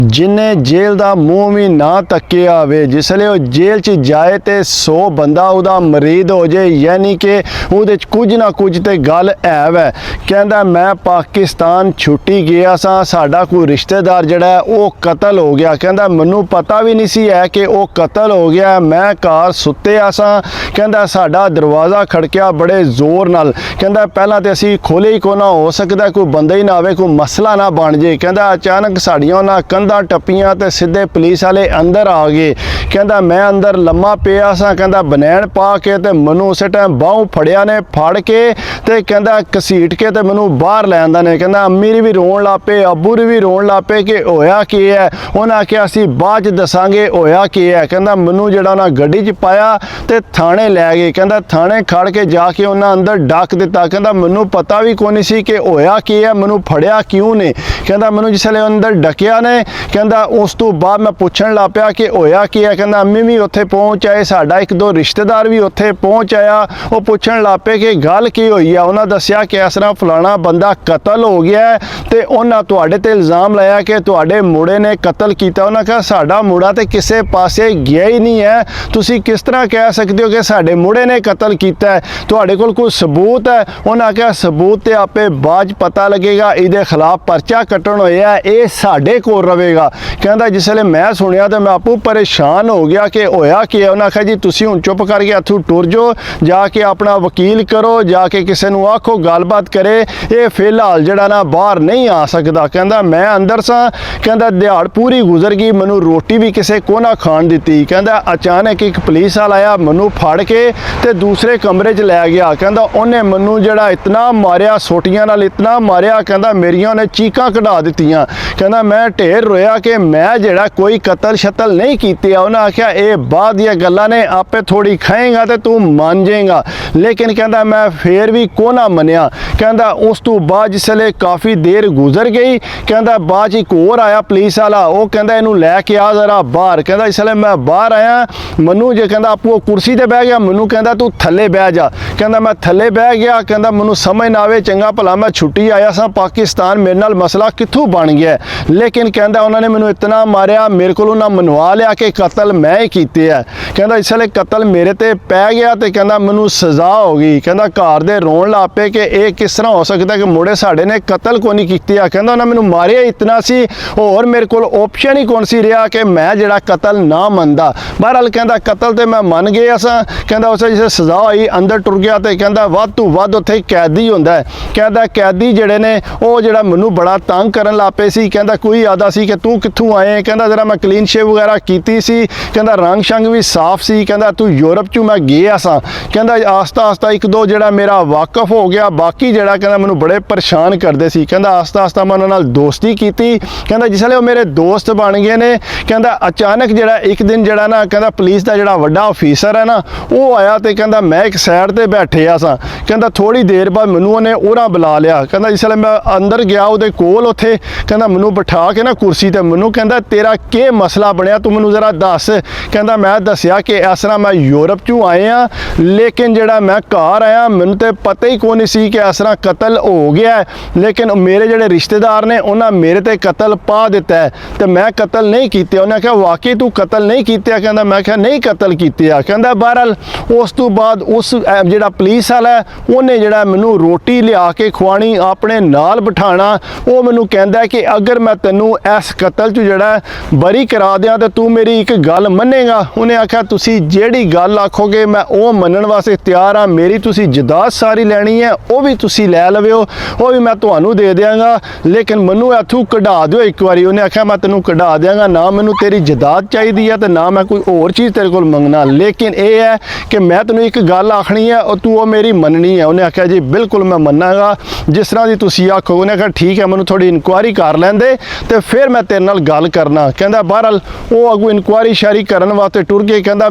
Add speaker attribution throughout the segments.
Speaker 1: जिन्हें जेल का मूँह भी ना तकिया होवे जिसले वो जेल च जाए तो 100 बंदा उदा मरीद हो जाए यानी कि उहदे च कुछ ना कुछ तो गल है वै। कहंदा मैं पाकिस्तान छुट्टी गया सा साडा कोई रिश्तेदार जड़ा वो कतल हो गया। कहंदा मैनू पता भी नहीं सी है कि वो कतल हो गया। मैं घर सुत्या सा। कहंदा साडा दरवाज़ा खड़किया बड़े जोर नाल। कहंदा पहला तो असी खोले ही को ना हो सकता कोई बंदा ही ना आवे कोई मसला ना बन जाए। कहंदा अचानक साड़ियां ना कंधा टप्पियां ते सीधे पुलिस वाले अंदर आ गए। कहंदा मैं अंदर लम्मा पिया सा। कहंदा बनैन पा के ते मैनू उस टाइम बाहों फड़िया ने फड़ के ते कहंदा घसीट के ते मैनू बाहर लै आंदा ने। कहंदा अम्मी भी रोन ला पे अब्बू भी रोन ला पे कि होया की है। उन्हें आख्या असीं बाद च दसांगे होया की है। कहंदा मैनू जिहड़ा उन्हें गड्डी च पाया ते थाने लै गए। कहंदा थाने खड़ के जाके उन्हें अंदर डक दिता। कहंदा मैनू पता भी कोई नहीं सी कि होया की है मैनू फड़िया क्यों ने। कहंदा मैनू जिसले अंदर डकिया ने कहंदा उस तो बाद मैं पुछण लग पिया कि होया की है। कहंदा अम्मी भी उत्थे पहुँच आए साडा एक दो रिश्तेदार भी उत्थे पहुँच आया। वो पुछण लग पे कि गल की होई है। उन्हें दस्सिया कि इस तरह फलाना बंदा कतल हो गया है ते उन्हें तुहाडे ते इल्ज़ाम लाया कि तुहाडे मुंडे ने कतल किया। उन्हें कहा साडा मुंडा ते किसी पासे गया ही नहीं है। तुसीं किस तरह कह सकते हो कि साडे मुंडे ने कतल किया है तुहाडे कोल कोई सबूत है। उन्हें आख्या सबूत ते आपे बाद पता लगेगा इहदे खिलाफ परचा कट्टण होया ये साडे कोल रवेगा। कहंदा जिसले मैं सुनिया तो मैं आपू परेशान हो गया कि होया की है। उन्हें आख्या जी तुसीं हुण चुप करके इत्थों टुर जाओ जाके अपना वकील करो जाके किसी नूं आखो गलबात करे ये फिलहाल जड़ा ना बाहर नहीं आ सकता। कहंदा मैं अंदर सा। कहंदा दिहाड़ पूरी गुजर गई मैनू रोटी भी किसी को ना खाण दित्ती। कहंदा अचानक एक पुलिस वाला आया मैनू फड़ के ते दूसरे कमरे च लै गया। कहंदा उन्हें मैनू जड़ा इतना मारिया सोटियां नाल इतना मारिया। कहंदा मेरियां उन्हें चीकां कढा दित्तियां। कहंदा मैं ढेर रोया कि मैं जड़ा कोई कतल शतल नहीं कीती। उन्हें आख्या ये बाद दियां गल्लां ने आपे थोड़ी खाएगा तो तू मान जाएगा। लेकिन कहंदा मैं फिर भी को ना मनिया। कहंदा उस तो बाद जिसले काफ़ी देर गुजर गई कहंदा बाद एक होर आया पुलिस वाला वो कहंदा इनू लैके आ जरा बाहर। कहंदा इसलिए मैं बाहर आया मैनू जो कहंदा आपू कुर्सी ते बह गया मैनू कहंदा तू थले बह जा। कहंदा मैं थले बह गया। कहंदा मैनू समझ ना आवे चंगा भला मैं छुट्टी आया सा पाकिस्तान मेरे नाल मसला कित्थों बन गया। लेकिन कहंदा उन्होंने मैनू इतना मारिया मेरे को ना मनवा लिया कि कतल मैं ही कीते है। कहंदा इसलिए कतल मेरे ते पै गया तो कहंदा मैनू सज़ा हो गई। कहंदा घर दे रोन ला पे कि ये किस तरह हो सकता कि मुड़े साढ़े ने कतल को नहीं किया। कहंदा उन्हें मैनू मारिया इतना सी होर मेरे को ऑप्शन ही कौन सी रहा कि मैं जड़ा कतल ना मनदा। बहरहाल कहंदा कतल तो मैं मन गया सा। कहंदा उस जिसे सज़ा हुई अंदर टुर गया तो कहंदा वध तो वध उत्थे कैदी हुंदा है। कहंदा कैदी जड़े ने वो जड़ा मैनू बड़ा तंग करन लग पे सी। कहंदा कोई आदा सी कि तू कित्थों आए। कहंदा जरा मैं क्लीन शेव वगैरह कीती सी। कहंदा रंग शंग भी साफ सी। कहंदा तू यूरोप चों मैं गया सा। कहंदा आस्ता आस्ता एक दो जड़ा मेरा वाकफ हो गया बाकी जड़ा कहंदा मैनू बड़े परेशान करते सी। कहंदा आस्ता आस्ता मैं उन्हां नाल दोस्ती कीती। कहंदा जिसले वो मेरे दोस्त बन गए ने कहंदा अचानक जड़ा एक दिन जड़ा ना कहंदा पुलिस का जड़ा वड्डा ऑफिसर है ना वो आया तो कहंदा मैं एक साइड ते बैठे सा। कहंदा थोड़ी देर बाद मैनू उन्हें उरा बुला लिया। कहंदा जिसले मैं अंदर गया उहदे कोल उत्थे कहंदा मैनू बिठा के ना कुर्सी ते मैनू कहंदा तेरा के मसला बनया तू मैनू जरा दस। कहंदा मैं दस्सिया कि इस तरह मैं यूरोप चों आए हाँ लेकिन जड़ा मैं घर आया मैनू तो पता ही कोई नहीं सी कि इस तरह कतल हो गया है। लेकिन मेरे जड़े रिश्तेदार ने उन्हें मेरे ते कतल पा दिता है तो मैं कतल नहीं किया। उन्हें कहा वाकई तू कतल नहीं किया। कहंदा मैं क्या नहीं कतल किया। कहंदा बहरहाल उस तो बाद उस जड़ा पुलिस वाला है उन्हें जड़ा मैनू रोटी लिया के खुआनी अपने नाल बिठाना। वो मैनू कहंदा कि अगर मैं तैनू इस कतल चो जड़ा बरी करा दियां तो तू मेरी एक गल मन्नेगा। उन्हें आख्या तुसी जेड़ी गल आखोगे मैं वो मनण वास्ते तैयार हाँ। मेरी तुसी जदाद सारी लैनी है वो भी तुसी लै लविओ वो भी मैं तुहानू दे देंगा लेकिन मैनू इत्थों कढ़ा दिओ एक बारी। उन्हें आख्या मैं तैनू कढ़ा देंगा ना मैनू तेरी जदाद चाहिदी है तो ना मैं कोई होर चीज़ तेरे कोल मंगना लेकिन ये है कि मैं तैनू एक गल आखनी है और तू वो मेरी मननी है। उन्हें आख्या जी बिल्कुल मैं मन्नागा जिस तरह की तुसी आखो। उन्हें आख्या ठीक है मैनू थोड़ी इंक्वायरी कर लैंदे तो फिर मैं तेरे नाल गल करना। कहंदा बहरहाल वो अगू इंक्वायरी ਸ਼ਾਰੀ ਕਰਨ ਵਾਸਤੇ ਟੁਰ ਗਏ। ਕਹਿੰਦਾ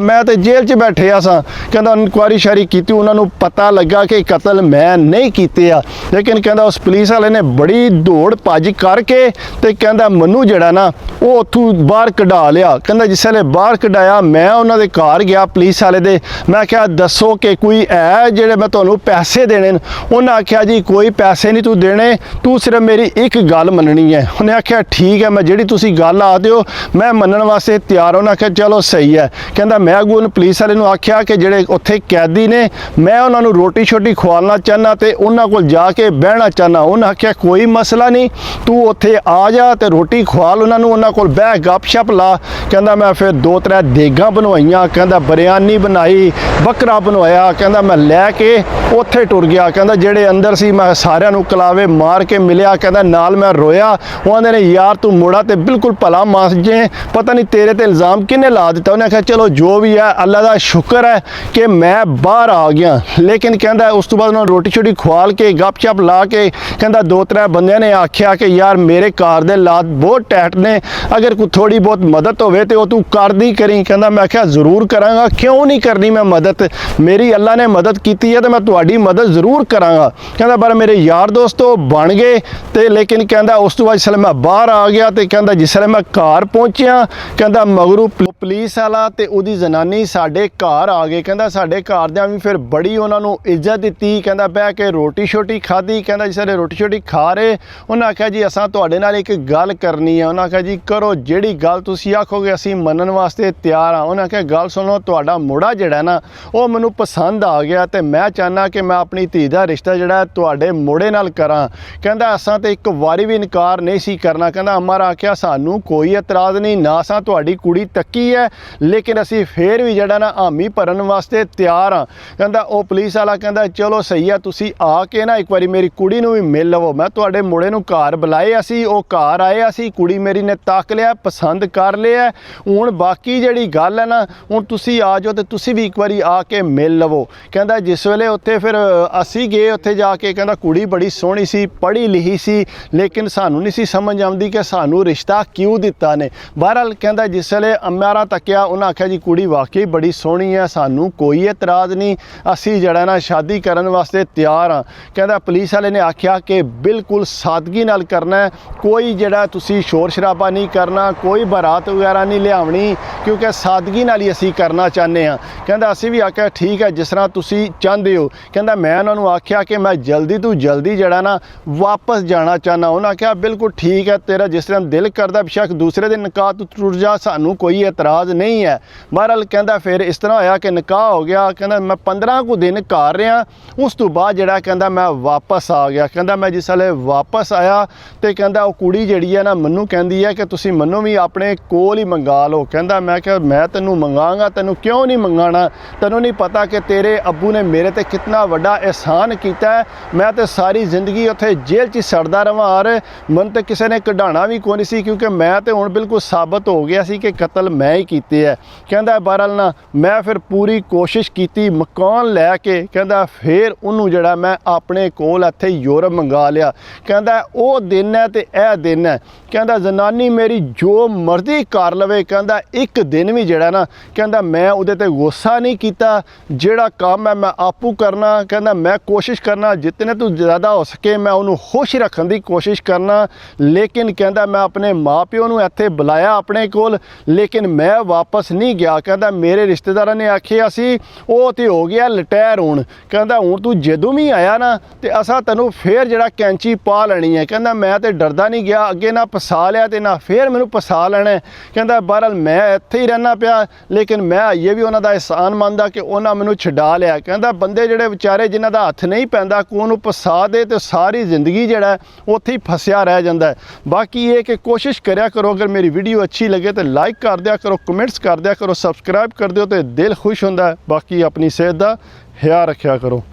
Speaker 1: ਮੈਂ ਤੇ ਜੇਲ੍ਹ 'ਚ ਬੈਠਿਆ ਸਾਂ। ਕਹਿੰਦਾ ਇਨਕੁਆਰੀ ਸ਼ਾਰੀ ਕੀਤੀ, ਉਹਨਾਂ ਨੂੰ ਪਤਾ ਲੱਗਾ ਕਿ ਕਤਲ ਮੈਂ ਨਹੀਂ ਕੀਤੇ ਆ, ਲੇਕਿਨ ਕਹਿੰਦਾ ਉਸ ਪੁਲਿਸ ਵਾਲੇ ਨੇ ਬੜੀ ਦੌੜ ਭੱਜ ਕਰਕੇ ਤੇ ਕਹਿੰਦਾ ਮੈਨੂੰ ਜਿਹੜਾ ਨਾ ਉਹ ਉੱਥੋਂ ਬਾਹਰ ਕਢਾ ਲਿਆ। ਕਹਿੰਦਾ ਜਿਸ ਵੇਲੇ ਬਾਹਰ ਕਢਾਇਆ ਮੈਂ ਉਹਨਾਂ ਦੇ ਘਰ ਗਿਆ ਪੁਲਿਸ ਵਾਲੇ ਦੇ, ਮੈਂ ਕਿਹਾ ਦੱਸੋ ਕਿ ਕੋਈ ਹੈ ਜਿਹੜੇ ਮੈਂ ਤੁਹਾਨੂੰ ਪੈਸੇ ਦੇਣੇ ਨੇ। ਉਹਨਾਂ ਆਖਿਆ ਜੀ ਕੋਈ ਪੈਸੇ ਨਹੀਂ ਤੂੰ ਦੇਣੇ, ਤੂੰ ਸਿਰਫ ਮੇਰੀ ਇੱਕ ਗੱਲ ਮੰਨਣੀ ਹੈ। ਉਹਨੇ ਆਖਿਆ ਠੀਕ ਹੈ, ਮੈਂ ਜਿਹੜੀ ਤੁਸੀਂ ਗੱਲ ਆ ਦਿਓ ਮੈਂ ਮੰਨਣ ਵਾਸਤੇ ਤਿਆਰ। ਉਹਨਾਂ ਆਖਿਆ ਚਲੋ ਸਹੀ ਹੈ। ਕਹਿੰਦਾ ਮੈਂ ਅੱਗੋਂ ਪੁਲਿਸ ਵਾਲੇ ਨੂੰ ਆਖਿਆ ਕਿ ਜਿਹੜੇ ਉੱਥੇ ਕੈਦੀ ਨੇ ਮੈਂ ਉਹਨਾਂ ਨੂੰ ਰੋਟੀ ਛੋਟੀ ਖਵਾਉਣਾ ਚਾਹੁੰਦਾ ਤੇ ਉਹਨਾਂ ਕੋਲ ਜਾ ਕੇ ਬਹਿਣਾ ਚਾਹੁੰਦਾ। ਉਹਨਾਂ ਆਖਿਆ ਕੋਈ ਮਸਲਾ ਨਹੀਂ, ਤੂੰ ਉੱਥੇ ਆ ਜਾ ਤੇ ਰੋਟੀ ਖਵਾਲ ਉਹਨਾਂ ਨੂੰ, ਉਹਨਾਂ ਕੋਲ ਬਹਿ ਗੱਪ-ਸ਼ਪ ਲਾ। ਕਹਿੰਦਾ ਮੈਂ ਫਿਰ 2-3 ਦੇਗਾਂ ਬਣਵਾਈਆਂ, ਕਹਿੰਦਾ ਬਿਰਿਆਨੀ ਬਣਾਈ, ਬੱਕਰਾ ਬਣਵਾਇਆ। ਕਹਿੰਦਾ ਮੈਂ ਲੈ ਕੇ ਉੱਥੇ ਟੁਰ ਗਿਆ। ਕਹਿੰਦਾ ਜਿਹੜੇ ਅੰਦਰ ਸੀ ਮੈਂ ਸਾਰਿਆਂ ਨੂੰ ਕਲਾਵੇ ਮਾਰ ਕੇ ਮਿਲਿਆ। ਕਹਿੰਦਾ ਨਾਲ ਮੈਂ ਰੋਇਆ। ਉਹ ਆਂਦੇ ਨੇ ਯਾਰ ਤੂੰ ਮੁੜਾ ਤੇ ਬਿਲਕੁਲ ਭਲਾ ਮਾਸ ਜੇ, ਪਤਾ ਨਹੀਂ ਤੇਰੇ ਤੇ ਇਲਜ਼ਾਮ ਕਿਹਨੇ ਲਾ ਦਿੱਤਾ। ਉਹਨੇ ਆਖਿਆ ਚਲੋ ਜੋ ਵੀ ਹੈ ਅੱਲਾ ਦਾ ਸ਼ੁਕਰ ਹੈ ਕਿ ਮੈਂ ਬਾਹਰ ਆ ਗਿਆ। ਲੇਕਿਨ ਕਹਿੰਦਾ ਉਸ ਤੋਂ ਬਾਅਦ ਉਹਨਾਂ ਨੂੰ ਰੋਟੀ ਛੋਟੀ ਖਵਾਲ ਕੇ ਗੱਪ-ਸ਼ਪ ਲਾ ਕੇ ਕਹਿੰਦਾ 2-3 ਬੰਦਿਆਂ ਨੇ ਆਖਿਆ ਕਿ ਯਾਰ ਮੇਰੇ ਘਰ ਦੇ ਹਾਲਾਤ ਬਹੁਤ ਟੈਟ ਨੇ, ਅਗਰ ਕੋਈ ਥੋੜੀ ਬਹੁਤ ਮਦਦ ਹੋਵੇ ਤੇ ਉਹ ਤੂੰ ਕਰਦੀ ਕਰੀ। ਕਹਿੰਦਾ ਮੈਂ ਆਖਿਆ ਜ਼ਰੂਰ ਕਰਾਂਗਾ, ਕਿਉਂ ਨਹੀਂ ਕਰਨੀ ਮੈਂ ਮਦਦ, ਮੇਰੀ ਅੱਲਾ ਨੇ ਮਦਦ ਕੀਤੀ ਹੈ ਤੇ ਮੈਂ ਤੁਹਾਡੀ ਮਦਦ ਜ਼ਰੂਰ ਕਰਾਂਗਾ। ਕਹਿੰਦਾ ਪਰ ਮੇਰੇ ਯਾਰ ਦੋਸਤ ਉਹ ਬਣ ਗਏ ਤੇ ਲੇਕਿਨ ਕਹਿੰਦਾ ਉਸ ਤੋਂ ਬਾਅਦ ਜਿਸ ਵੇਲੇ ਮੈਂ ਬਾਹਰ ਆ ਗਿਆ ਤੇ ਕਹਿੰਦਾ ਜਿਸ ਵੇਲੇ ਮੈਂ ਘਰ ਪਹੁੰਚਿਆ ਕਹਿੰਦਾ ਮਗਰੂ ਪੁਲਿਸ ਵਾਲਾ ਤੇ ਉਹਦੀ ਜ਼ਨਾਨੀ ਸਾਡੇ ਘਰ ਆ ਗਏ। ਕਹਿੰਦਾ ਸਾਡੇ ਘਰਦਿਆਂ ਵੀ ਫਿਰ ਬੜੀ ਉਹਨਾਂ ਨੂੰ ਇੱਜ਼ਤ ਦਿੱਤੀ। ਕਹਿੰਦਾ ਬਹਿ ਕੇ ਰੋਟੀ ਛੋਟੀ ਖਾਧੀ। ਕਹਿੰਦਾ ਜਿਸ ਵੇਲੇ ਰੋਟੀ ਛੋਟੀ ਖਾ ਰਹੇ ਉਹਨਾਂ ਆਖਿਆ ਜੀ ਅਸਾਂ ਤੁਹਾਡੇ ਨਾਲ ਇੱਕ ਗੱਲ ਕਰਨੀ ਹੈ। ਉਹਨਾਂ ਆਖਿਆ ਜੀ ਕਰੋ, ਜਿਹੜੀ ਗੱਲ ਤੁਸੀਂ ਆਖੋਗੇ ਅਸੀਂ ਮੰਨਣ ਵਾਸਤੇ ਤਿਆਰ ਹਾਂ। ਉਹਨਾਂ ਆਖਿਆ ਗੱਲ ਸੁਣੋ, ਤੁਹਾਡਾ ਮੁੰਡਾ ਜਿਹੜਾ ਨਾ ਉਹ ਮੈਨੂੰ ਪਸੰਦ ਆ ਗਿਆ ਤੇ ਮੈਂ ਚਾਹੁੰਦਾ ਕਿ ਮੈਂ ਆਪਣੀ ਧੀ ਦਾ ਰਿਸ਼ਤਾ ਜਿਹੜਾ ਤੁਹਾਡੇ ਮੁੰਡੇ ਨਾਲ ਕਰਾਂ। ਕਹਿੰਦਾ ਅਸਾਂ ਤੇ ਇੱਕ ਵਾਰੀ ਵੀ ਇਨਕਾਰ ਨਹੀਂ ਸੀ ਕਰਨਾ। ਕਹਿੰਦਾ ਅਮਰ ਆਖਿਆ ਸਾਨੂੰ ਕੋਈ ਇਤਰਾਜ਼ ਨਹੀਂ, ਨਾ ਅਸਾਂ ਤੁਹਾਡੀ ਕੁੜੀ ਤੱਕੀ ਹੈ, ਲੇਕਿਨ ਅਸੀਂ ਫੇਰ ਵੀ ਜਿਹੜਾ ਨਾ ਹਾਮੀ ਭਰਨ ਵਾਸਤੇ ਤਿਆਰ ਹਾਂ। ਕਹਿੰਦਾ ਉਹ ਪੁਲਿਸ ਵਾਲਾ ਕਹਿੰਦਾ ਚਲੋ ਸਹੀ ਹੈ, ਤੁਸੀਂ ਆ ਕੇ ਨਾ ਇੱਕ ਵਾਰੀ ਮੇਰੀ ਕੁੜੀ ਨੂੰ ਵੀ ਮਿਲ ਲਵੋ। ਮੈਂ ਤੁਹਾਡੇ ਮੁੰਡੇ ਨੂੰ ਘਰ ਬੁਲਾਇਆ ਸੀ, ਉਹ ਘਰ ਆਇਆ ਸੀ, ਕੁੜੀ ਮੇਰੀ ਨੇ ਤੱਕ ਲਿਆ, ਪਸੰਦ ਕਰ ਲਿਆ। ਹੁਣ ਬਾਕੀ ਜਿਹੜੀ ਗੱਲ ਹੈ ਨਾ ਹੁਣ ਤੁਸੀਂ ਆ ਜਾਓ ਤੇ ਤੁਸੀਂ ਵੀ ਇੱਕ ਵਾਰੀ ਆ ਕੇ ਮਿਲ ਲਵੋ। ਕਹਿੰਦਾ ਜਿਸ ਵੇਲੇ ਉੱਥੇ ਫਿਰ ਅਸੀਂ ਗਏ ਉੱਥੇ ਜਾ ਕੇ ਕਹਿੰਦਾ ਕੁੜੀ ਬੜੀ ਸੋਹਣੀ ਸੀ, ਪੜ੍ਹੀ ਲਿਖੀ ਸੀ, ਲੇਕਿਨ ਸਾਨੂੰ ਨਹੀਂ ਸੀ ਸਮਝ ਆਉਂਦੀ ਕਿ ਸਾਨੂੰ ਰਿਸ਼ਤਾ ਕਿਉਂ ਦਿੱਤਾ ਨੇ। ਬਹਰਹਾਲ ਕਹਿੰਦਾ ਜਿਸ ਵੇਲੇ ਅਮਾਰਾ ਤੱਕਿਆ ਉਹਨਾਂ ਆਖਿਆ ਜੀ ਕੁੜੀ ਵਾਕਈ ਬੜੀ ਸੋਹਣੀ ਹੈ, ਸਾਨੂੰ ਕੋਈ ਇਤਰਾਜ਼ ਨਹੀਂ, ਅਸੀਂ ਜਿਹੜਾ ਨਾ ਸ਼ਾਦੀ ਕਰਨ ਵਾਸਤੇ ਤਿਆਰ ਹਾਂ। ਕਹਿੰਦਾ ਪੁਲਿਸ ਵਾਲੇ ਨੇ ਆਖਿਆ ਕਿ ਬਿਲਕੁਲ ਸਾਦਗੀ ਨਾਲ ਕਰਨਾ, ਕੋਈ ਜਿਹੜਾ ਤੁਸੀਂ ਸ਼ੋਰ ਸ਼ਰਾਬਾ ਨਹੀਂ ਕਰਨਾ, ਕੋਈ ਬਾਰਾਤ ਵਗੈਰਾ ਨਹੀਂ ਲਿਆਉਣੀ, ਕਿਉਂਕਿ ਸਾਦਗੀ ਨਾਲ ਹੀ ਅਸੀਂ ਕਰਨਾ ਚਾਹੁੰਦੇ ਹਾਂ। ਕਹਿੰਦਾ ਅਸੀਂ ਵੀ ਆਖਿਆ ਠੀਕ ਹੈ ਜਿਸ ਤਰ੍ਹਾਂ ਤੁਸੀਂ ਚਾਹੁੰਦੇ ਹੋ। ਕਹਿੰਦਾ ਮੈਂ ਉਹਨਾਂ ਨੂੰ ਆਖਿਆ ਕਿ ਮੈਂ ਜਲਦੀ ਤੋਂ ਜਲਦੀ ਜਿਹੜਾ ਨਾ ਵਾਪਸ ਜਾਣਾ ਚਾਹੁੰਦਾ। ਉਹਨਾਂ ਆਖਿਆ ਬਿਲਕੁਲ ਠੀਕ ਹੈ, ਤੇਰਾ ਜਿਸ ਤਰ੍ਹਾਂ ਦਿਲ ਕਰਦਾ ਬੇਸ਼ੱਕ ਦੂਸਰੇ ਦਿਨ ਨਿਕਾਹ ਤੋਂ ਟੁਰ ਜਾ, ਸਾਨੂੰ ਕੋਈ ਇਤਰਾਜ਼ ਨਹੀਂ ਹੈ। ਬਹਰਹਾਲ ਕਹਿੰਦਾ ਫਿਰ ਇਸ ਤਰ੍ਹਾਂ ਹੋਇਆ ਕਿ ਨਿਕਾਹ ਹੋ ਗਿਆ। ਕਹਿੰਦਾ ਮੈਂ 15 ਕੁ ਦਿਨ ਘਰ ਰਿਹਾ, ਉਸ ਤੋਂ ਬਾਅਦ ਜਿਹੜਾ ਕਹਿੰਦਾ ਮੈਂ ਵਾਪਸ ਆ ਗਿਆ। ਕਹਿੰਦਾ ਮੈਂ ਜਿਸ ਵੇਲੇ ਵਾਪਸ ਆਇਆ ਤੇ ਕਹਿੰਦਾ ਉਹ ਕੁੜੀ ਜਿਹੜੀ ਹੈ ਨਾ ਮੈਨੂੰ ਕਹਿੰਦੀ ਹੈ ਕਿ ਤੁਸੀਂ ਮੈਨੂੰ ਵੀ ਆਪਣੇ ਕੋਲ ਹੀ ਮੰਗਾ ਲਓ। ਕਹਿੰਦਾ ਮੈਂ ਕਿਹਾ ਮੈਂ ਤੈਨੂੰ ਮੰਗਾਂਗਾ, ਤੈਨੂੰ ਕਿਉਂ ਨਹੀਂ ਮੰਗਾਣਾ, ਤੈਨੂੰ ਨਹੀਂ ਪਤਾ ਕਿ ਤੇਰੇ ਅੱਬੂ ਨੇ ਮੇਰੇ ਤੇ ਕਿੰਨਾ ਵੱਡਾ ਅਹਿਸਾਨ ਕੀਤਾ ਹੈ। ਮੈਂ ਤੇ ਸਾਰੀ ਜ਼ਿੰਦਗੀ ਉੱਥੇ ਜੇਲ੍ਹ 'ਚ ਸੜਦਾ ਰਵਾਂ ਔਰ ਮੈਨੂੰ ਤੇ ਕਿਸੇ ਨੇ ਕਢਾਉਣਾ ਵੀ ਕੋਈ ਨਹੀਂ ਸੀ, ਕਿਉਂਕਿ ਮੈਂ ਤੇ ਹੁਣ ਬਿਲਕੁਲ ਸਾਬਤ ਹੋ ਗਿਆ ਸੀ ਕਿ ਕਤਲ ਮੈਂ ਹੀ ਕੀਤੇ ਹੈ। ਕਹਿੰਦਾ ਬਹਰਹਾਲ ਨਾ ਮੈਂ ਫਿਰ ਪੂਰੀ ਕੋਸ਼ਿਸ਼ ਕੀਤੀ ਮਕਾਨ ਲੈ ਕੇ। ਕਹਿੰਦਾ ਫਿਰ ਉਹਨੂੰ ਜਿਹੜਾ ਮੈਂ ਆਪਣੇ ਕੋਲ ਇੱਥੇ ਯੂਰਪ ਮੰਗਾ ਲਿਆ। ਕਹਿੰਦਾ ਉਹ ਦਿਨ ਹੈ ਤੇ ਇਹ ਦਿਨ ਹੈ। ਕਹਿੰਦਾ ਜ਼ਨਾਨੀ ਮੇਰੀ ਜੋ ਮਰਜ਼ੀ ਕਰ ਲਵੇ, ਕਹਿੰਦਾ ਇੱਕ ਦਿਨ ਵੀ ਜਿਹੜਾ ਨਾ ਕਹਿੰਦਾ ਮੈਂ ਉਹਦੇ ਤੇ ਗੁੱਸਾ ਨਹੀਂ ਕੀਤਾ। ਜਿਹੜਾ ਕੰਮ ਹੈ ਮੈਂ ਆਪੂ ਕਰਨਾ। ਕਹਿੰਦਾ ਮੈਂ ਕੋਸ਼ਿਸ਼ ਕਰਨਾ ਜਿਤਨੇ ਤੋਂ ਜ਼ਿਆਦਾ ਹੋ ਸਕੇ ਮੈਂ ਉਹਨੂੰ ਖੁਸ਼ ਰੱਖਣ ਦੀ ਕੋਸ਼ਿਸ਼ ਕਰਨਾ। ਲੇਕਿਨ ਕਹਿੰਦਾ ਮੈਂ ਆਪਣੇ ਮਾਂ ਪਿਓ ਨੂੰ ਇੱਥੇ ਬੁਲਾਇਆ ਆਪਣੇ ਕੋਲ, ਲੇਕਿਨ ਮੈਂ ਵਾਪਸ ਨਹੀਂ ਗਿਆ। ਕਹਿੰਦਾ ਮੇਰੇ ਰਿਸ਼ਤੇਦਾਰਾਂ ਨੇ ਆਖਿਆ ਸੀ ਉਹ ਤੇ ਹੋ ਗਿਆ ਲਟੈਰ ਹੁਣ। ਕਹਿੰਦਾ ਹੁਣ ਤੂੰ ਜਦੋਂ ਵੀ ਆਇਆ ਨਾ ਤੇ ਅਸਾਂ ਤੈਨੂੰ ਫੇਰ ਜਿਹੜਾ ਕੈਂਚੀ ਪਾ ਲੈਣੀ ਹੈ। ਕਹਿੰਦਾ ਮੈਂ ਤੇ ਡਰਦਾ ਨਹੀਂ ਗਿਆ, ਅੱਗੇ ਨਾ ਫਸਾ ਲਿਆ ਤੇ ਨਾ ਫੇਰ ਮੈਨੂੰ ਫਸਾ ਲੈਣਾ। ਕਹਿੰਦਾ ਬਹਰਹਾਲ ਮੈਂ ਇੱਥੇ ਹੀ ਰਹਿਣਾ ਪਿਆ, ਲੇਕਿਨ ਮੈਂ ਇਹ ਵੀ ਉਹਨਾਂ ਦਾ ਅਹਿਸਾਨ ਮੰਨਦਾ ਕਿ ਉਹਨਾਂ ਮੈਨੂੰ ਛਡਾ ਲਿਆ। ਕਹਿੰਦਾ ਬੰਦੇ ਜਿਹੜੇ ਵਿਚਾਰੇ ਜਿਨ੍ਹਾਂ ਦਾ ਹੱਥ ਨਹੀਂ ਪੈਂਦਾ ਕੋਈ ਉਹਨੂੰ ਫਸਾ ਦੇ ਤੇ ਸਾਰੀ ਜ਼ਿੰਦਗੀ ਜਿਹੜਾ ਉੱਥੇ ਹੀ ਫਸਿਆ ਰਹਿ ਜਾਂਦਾ। ਬਾਕੀ ਇਹ ਕਿ ਕੋਸ਼ਿਸ਼ ਕਰਿਆ ਕਰੋ, ਅਗਰ ਮੇਰੀ ਵੀਡੀਓ ਅੱਛੀ ਲੱਗੇ ਤਾਂ ਲਾਈਕ ਕਰ ਦਿਆ ਕਰੋ, ਕਮੈਂਟਸ ਕਰ ਦਿਆ ਕਰੋ, ਸਬਸਕ੍ਰਾਈਬ ਕਰ ਦਿਓ ਤੇ ਦਿਲ ਖੁਸ਼ ਹੁੰਦਾ। ਬਾਕੀ ਆਪਣੀ ਸਿਹਤ ਦਾ ਖਿਆਲ ਰੱਖਿਆ ਕਰੋ।